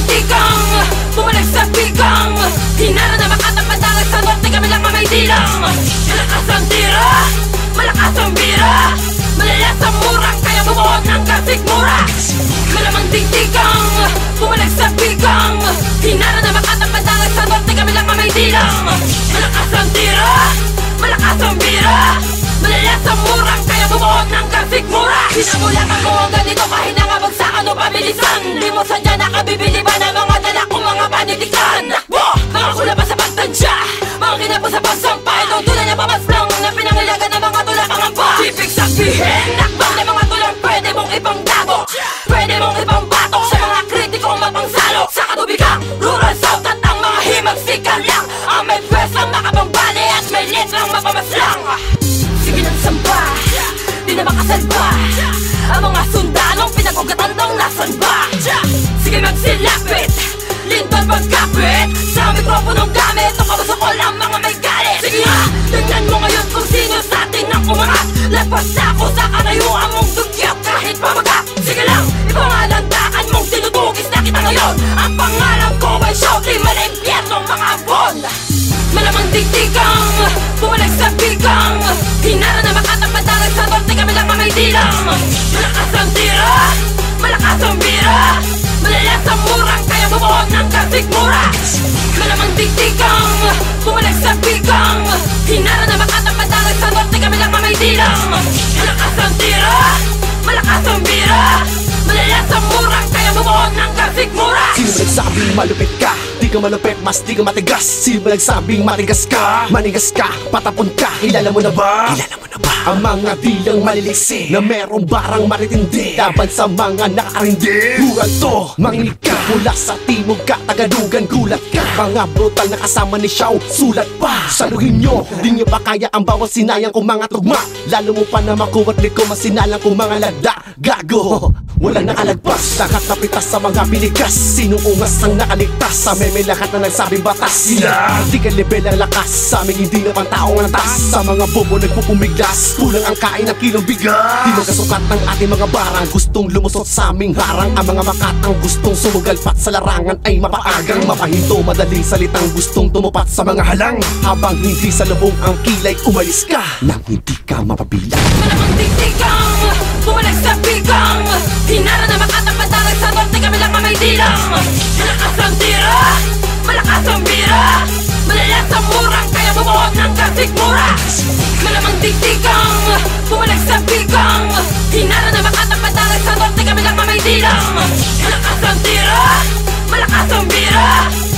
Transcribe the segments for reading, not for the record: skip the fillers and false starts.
dikdikang bumalik sa bikang hinara na makatapatangan sa norte, kami lang may dilang. Malakas ang tira, malakas ang bira, malalas ang mura, kaya bumuot ng kasikmura. Malamang dikdikang bumalik sa bikang hinara na makatapatangan sa norte, kami lang may dilang. Malakas ang tira, malakas ang bira, malalas ang mura, kaya bumuot ng kasikmura. Sinamulat ako ang ganito kahit nakabagsakan o pabilisan. Di mo sadya nakabibili ba na mga dala kong mga panitikan? Mga kula pa sa pagtansya, mga kinapo sa pagsampay, itong tulad na pamaslang na pinangilagan ng mga tula pangamba. Ibig sabihin, nakbang na mga tulang pwede mong ibang dago, pwede mong ibang batok sa mga kritikong mapangsalo. Sa katubigang rural south at ang mga himagsikan lang ang may pwesang makapambali at may letrang mapamaslang. Sige ng samba, di na makasalba ang mga sundalong pinag-ugatan daw nasan ba. Sige magsilapit, lindol pagkapit sa mikroponong gamit o kagusto ko lang mga may galit. Sige nga, tingnan mo ngayon kung sino sa atin ang umangat. Lagpas na ako sa kanayuan mong dugyot kahit pamagat. Sige lang, ipangalandakan mong tinutugis na kita ngayon. Ang pangalan ko ay Shouty, malimpyerno mga ambon. Malamang dikdikang bumalik sa bikang hinara na makatapatangan sa norte, kami lang may dilang. Malakas ang tira, malakas ang bira, malalas ang mura, kaya bumuot ng kasikmura. Malamang dikdikang bumalik sa bikang hinara na makatapatangan sa norte, kami lang may dilang. Malakas ang tira, malakas ang bira, malalas ang mura, kaya bumuot ng kasikmura. Sino ba nagsabing malupit ka? Di ka malupit, mas di ka matigas. Sino ba nagsabing manigas ka? Manigas ka, patapon ka, kilala mo na ba? Kilala mo na ba? Ang mga dilang maliliksi na merong barang maritindi laban sa mga nakarindi. Bural to, manginig ka mula sa timog ka, Tagadugan, gulat ka. Mga brutal na kasama ni Xiao, sulat pa. Saluhin nyo, di nyo pa kaya ang bawat sinayang kong mga tugma. Lalo mo pa na makuwat ni ko masinalang kong mga lagda. Gago, walang nakalagpas, lahat napitas sa mga pinigas. Sinong ungas ang nakaligtas? Sa meme lahat na nagsabing batas. Sila, di ka level ang lakas, sa amin hindi naman taong antas. Sa mga bobo nagpupumiglas, kulang ang kain ng kilong bigas. Di magkasukat ng ating mga barang, gustong lumusot sa aming harang. Ang mga makatang gustong sumugalpat sa larangan ay mapaagang mapahinto, madaling salitang gustong tumupat sa mga halang. Habang hindi sa lubong ang kilay, umalis ka nang hindi ka mapabilang. Malamang dikdikang bumalik sa bikang hinara na makatapatangan sa norte, kami lang may dilang. Malakas ang tira, malakas ang bira, malalas ang mura, kaya bumuot ng kasikmura. Malamang dikdikang bumalik sa bikang hinara na makatapatangan sa norte, kami lang may dilang. Malakas ang tira, malakas ang bira,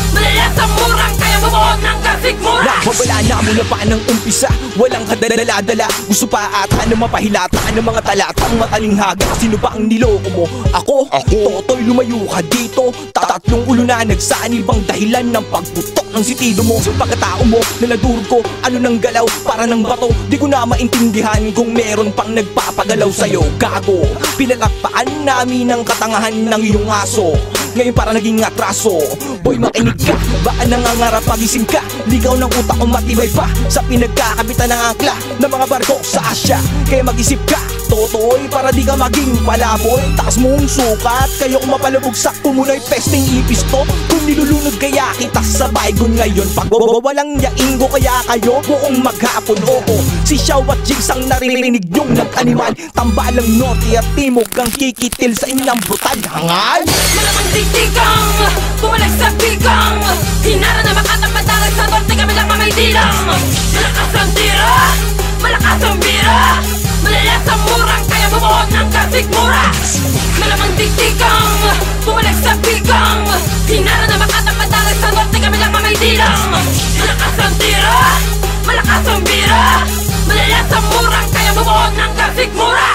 malalas ang mura, kaya bumuot ng kasikmura. Wala na mula pa ng umpisa, walang kadala-dala. Gusto pa ata na mapahilata ng mga talatang matalinghaga. Sino ba ang niloko mo? Ako? Totoy, lumayo ka dito. Tatlong ulo na nagsanib ang dahilan ng pagputok ng sitido mo. Sa pagkatao mo na nadurog ko, ano nang galaw para ng bato. Di ko na maintindihan kung meron pang nagpapagalaw sa'yo. Gago, pinalakpaan namin ang katangahan ng iyong aso. Ngayon para naging atraso. Boy, makinig ka, baka nangangarap pagising ka. Ligaw ng utak kong matibay pa sa pinagkakabitan ng angkla ng mga barko sa Asya. Kaya mag-isip ka, totoy, para di ka maging palaboy. Taas mong sukat, kayo kung mapalabugsak pumunay pesting ipis to. Kung nilulunod kaya kita sa baygon ngayon. Pag walang yainggo kaya kayo buong maghapon. Oo, si Xiao at Jigs ang naririnig nyong nag-animal. Tambalang norte at timog ang kikitil sa inyong brutal hangal. Malamang dikdikang bumalik sa bikang hinara na makatapatangan sa norte, kami lang may dilang. Malakas ang tira, malakas ang bira, malalas ang mura, kaya bumuot ng kasikmura. Malamang dikdikang bumalik sa bikang hinara na makatapatangan sa norte, kami lang may dilang. Malakas ang tira, malakas ang bira, malalas ang mura, kaya bumuot ng kasikmura.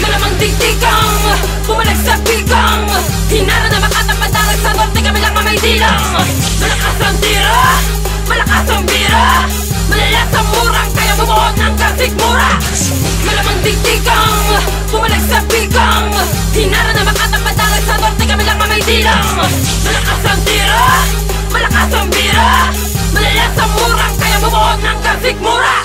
Malamang dikdikang bumalik sa bikang hinara na makatapatangan sa norte, kami lang may dilang. Malakas ang tira, malakas ang bira, malalas ang mura, kaya bumuot ng kasikmura. Malamang dikdikang bumalik sa bikang hinara na makatapatangan sa norte, kami lang may dilang. Malakas ang tira, malakas ang bira, malalas ang mura, kaya bumuot ng kasikmura.